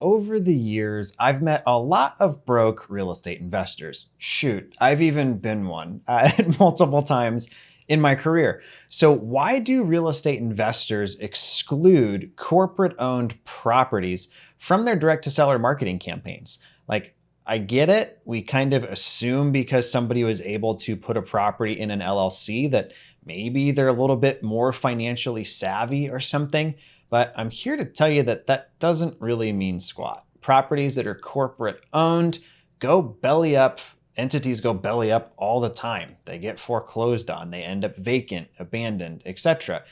Over the years, I've met a lot of broke real estate investors. Shoot, I've even been one multiple times in my career. So, why do real estate investors exclude corporate owned properties from their direct to seller marketing campaigns? Like, I get it. We kind of assume because somebody was able to put a property in an LLC that maybe they're a little bit more financially savvy or something. But I'm here to tell you that that doesn't really mean squat. Properties that are corporate owned go belly up. Entities go belly up all the time. They get foreclosed on, they end up vacant, abandoned, etc.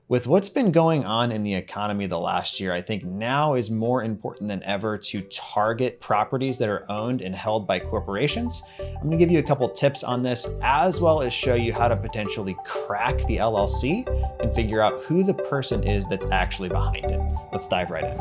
With what's been going on in the economy the last year, I think now is more important than ever to target properties that are owned and held by corporations. I'm going to give you a couple tips on this, as well as show you how to potentially crack the LLC and figure out who the person is that's actually behind it. Let's dive right in.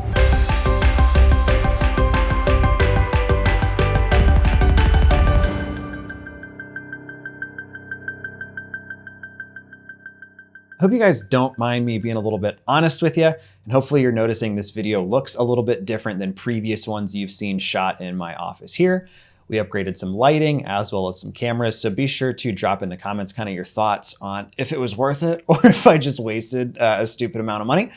Hope you guys don't mind me being a little bit honest with you, and hopefully you're noticing this video looks a little bit different than previous ones you've seen shot in my office here. We upgraded some lighting as well as some cameras, so be sure to drop in the comments kind of your thoughts on if it was worth it or if I just wasted a stupid amount of money.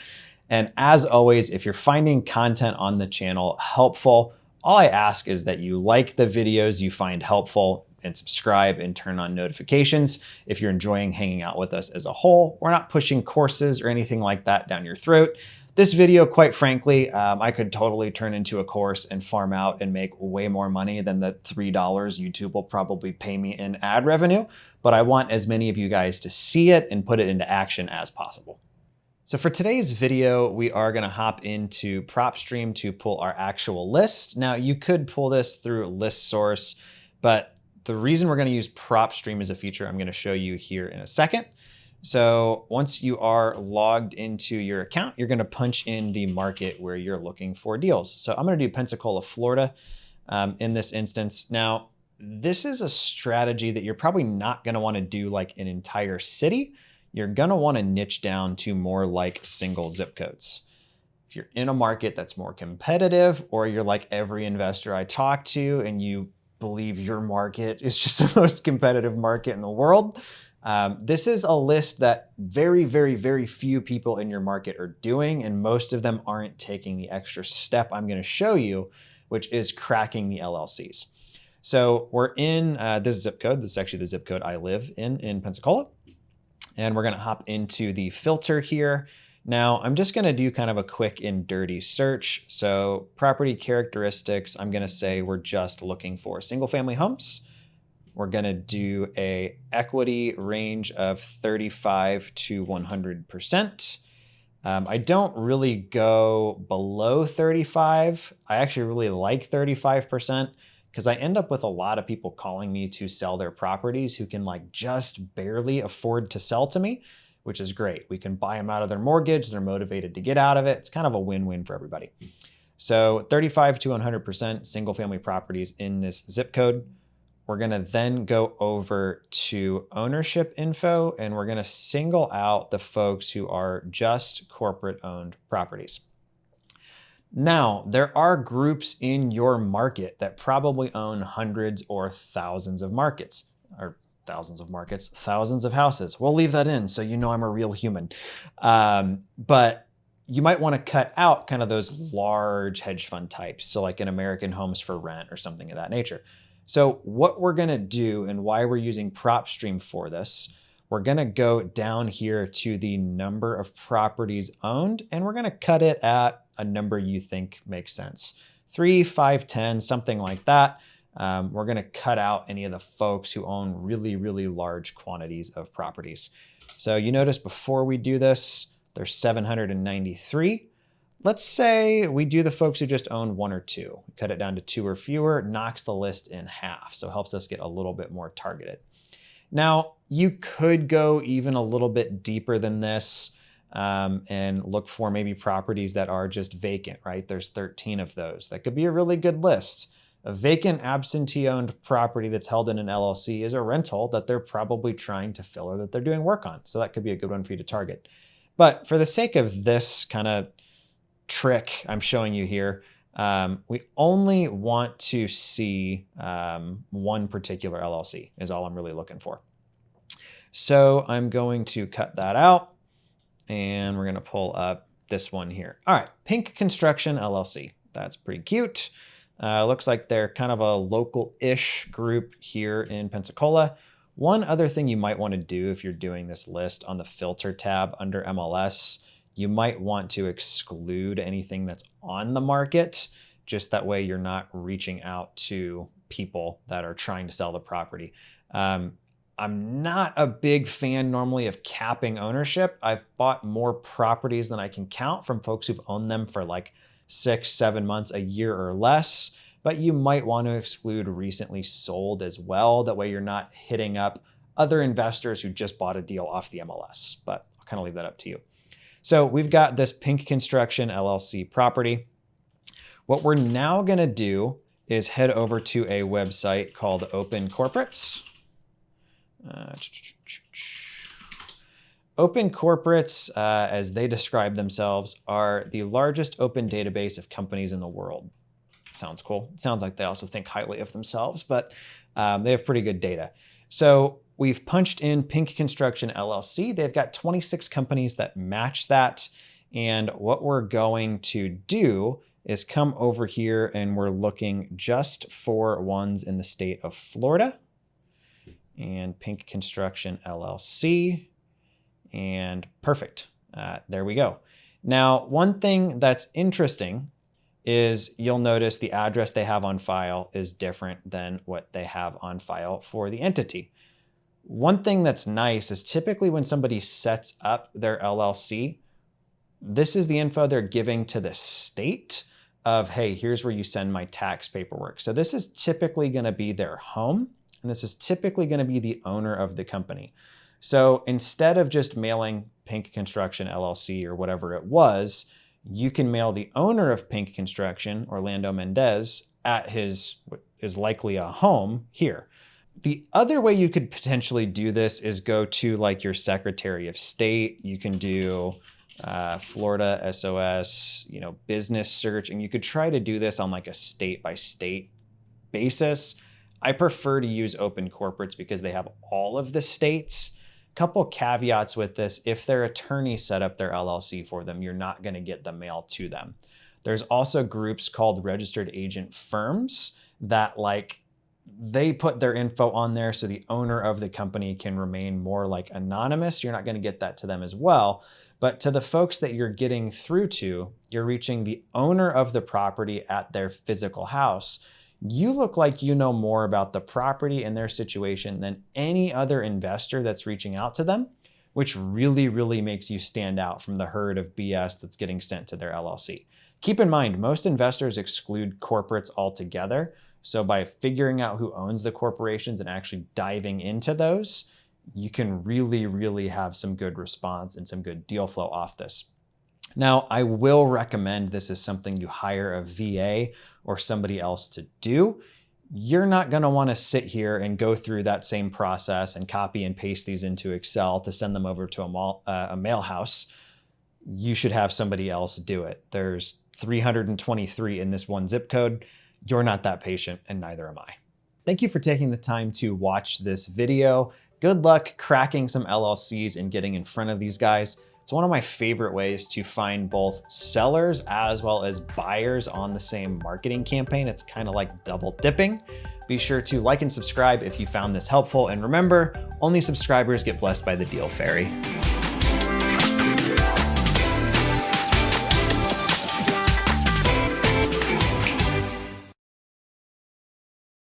And as always, if you're finding content on the channel helpful, all I ask is that you like the videos you find helpful and subscribe and turn on notifications. If you're enjoying hanging out with us as a whole, we're not pushing courses or anything like that down your throat. This video, quite frankly, I could totally turn into a course and farm out and make way more money than the $3 YouTube will probably pay me in ad revenue. But I want as many of you guys to see it and put it into action as possible. So for today's video, we are going to hop into PropStream to pull our actual list. Now, you could pull this through ListSource, but the reason we're going to use PropStream as a feature I'm going to show you here in a second. So once you are logged into your account, you're going to punch in the market where you're looking for deals. So I'm going to do Pensacola, Florida in this instance. Now, this is a strategy that you're probably not going to want to do like an entire city. You're going to want to niche down to more like single zip codes. If you're in a market that's more competitive, or you're like every investor I talk to and you believe your market is just the most competitive market in the world, this is a list that very, very, very few people in your market are doing, and most of them aren't taking the extra step I'm going to show you, which is cracking the LLCs. So we're in this zip code. This is actually the zip code I live in Pensacola. And we're going to hop into the filter here. Now, I'm just going to do kind of a quick and dirty search. So property characteristics, I'm going to say we're just looking for single family homes. We're going to do a equity range of 35 to 100%. I don't really go below 35. I actually really like 35% because I end up with a lot of people calling me to sell their properties who can like just barely afford to sell to me, which is great. We can buy them out of their mortgage. They're motivated to get out of it. It's kind of a win-win for everybody. So 35 to 100% single family properties in this zip code. We're going to then go over to ownership info, and we're going to single out the folks who are just corporate owned properties. Now, there are groups in your market that probably own hundreds or thousands of markets, or thousands of markets, thousands of houses. We'll leave that in so you know I'm a real human. But you might want to cut out kind of those large hedge fund types. So like an American Homes for Rent or something of that nature. So what we're going to do and why we're using PropStream for this, we're going to go down here to the number of properties owned, and we're going to cut it at a number you think makes sense. 3, 5, 10, something like that. We're going to cut out any of the folks who own really, really large quantities of properties. So you notice before we do this, there's 793. Let's say we do the folks who just own 1 or 2. We cut it down to 2 or fewer, knocks the list in half. So helps us get a little bit more targeted. Now, you could go even a little bit deeper than this and look for maybe properties that are just vacant, right? There's 13 of those. That could be a really good list. A vacant absentee-owned property that's held in an LLC is a rental that they're probably trying to fill or that they're doing work on. So that could be a good one for you to target. But for the sake of this kind of trick I'm showing you here, We only want to see one particular LLC is all I'm really looking for. So I'm going to cut that out and we're going to pull up this one here. All right, Pink Construction LLC. That's pretty cute. Looks like they're kind of a local-ish group here in Pensacola. One other thing you might want to do if you're doing this list on the filter tab under MLS, you might want to exclude anything that's on the market. Just that way you're not reaching out to people that are trying to sell the property. I'm not a big fan normally of capping ownership. I've bought more properties than I can count from folks who've owned them for like 6, 7 months, a year or less. But you might want to exclude recently sold as well. That way you're not hitting up other investors who just bought a deal off the MLS. But I'll kind of leave that up to you. So we've got this Pink Construction LLC property. What we're now going to do is head over to a website called Open Corporates. Open Corporates, as they describe themselves, are the largest open database of companies in the world. Sounds cool. Sounds like they also think highly of themselves, but they have pretty good data. So we've punched in Pink Construction LLC. They've got 26 companies that match that. And what we're going to do is come over here and we're looking just for ones in the state of Florida. And Pink Construction LLC. And perfect. There we go. Now, one thing that's interesting is you'll notice the address they have on file is different than what they have on file for the entity. One thing that's nice is typically when somebody sets up their LLC, this is the info they're giving to the state of, hey, here's where you send my tax paperwork. So this is typically going to be their home, and this is typically going to be the owner of the company. So instead of just mailing Pink Construction LLC or whatever it was, you can mail the owner of Pink Construction, Orlando Mendez, at his, what is likely a home here. The other way you could potentially do this is go to like your Secretary of State. You can do Florida SOS, business search, and you could try to do this on like a state by state basis. I prefer to use Open Corporates because they have all of the states. Couple caveats with this: if their attorney set up their LLC for them, you're not going to get the mail to them. There's also groups called registered agent firms that they put their info on there so the owner of the company can remain more like anonymous. You're not going to get that to them as well. But to the folks that you're getting through to, you're reaching the owner of the property at their physical house. You look like you know more about the property and their situation than any other investor that's reaching out to them, which really, really makes you stand out from the herd of BS that's getting sent to their LLC. Keep in mind, most investors exclude corporates altogether. So by figuring out who owns the corporations and actually diving into those, you can really, really have some good response and some good deal flow off this. Now, I will recommend this is something you hire a VA or somebody else to do. You're not going to want to sit here and go through that same process and copy and paste these into Excel to send them over to a mail house. You should have somebody else do it. There's 323 in this one zip code. You're not that patient, and neither am I. Thank you for taking the time to watch this video. Good luck cracking some LLCs and getting in front of these guys. It's one of my favorite ways to find both sellers as well as buyers on the same marketing campaign. It's kind of like double dipping. Be sure to like and subscribe if you found this helpful. And remember, only subscribers get blessed by the Deal Fairy.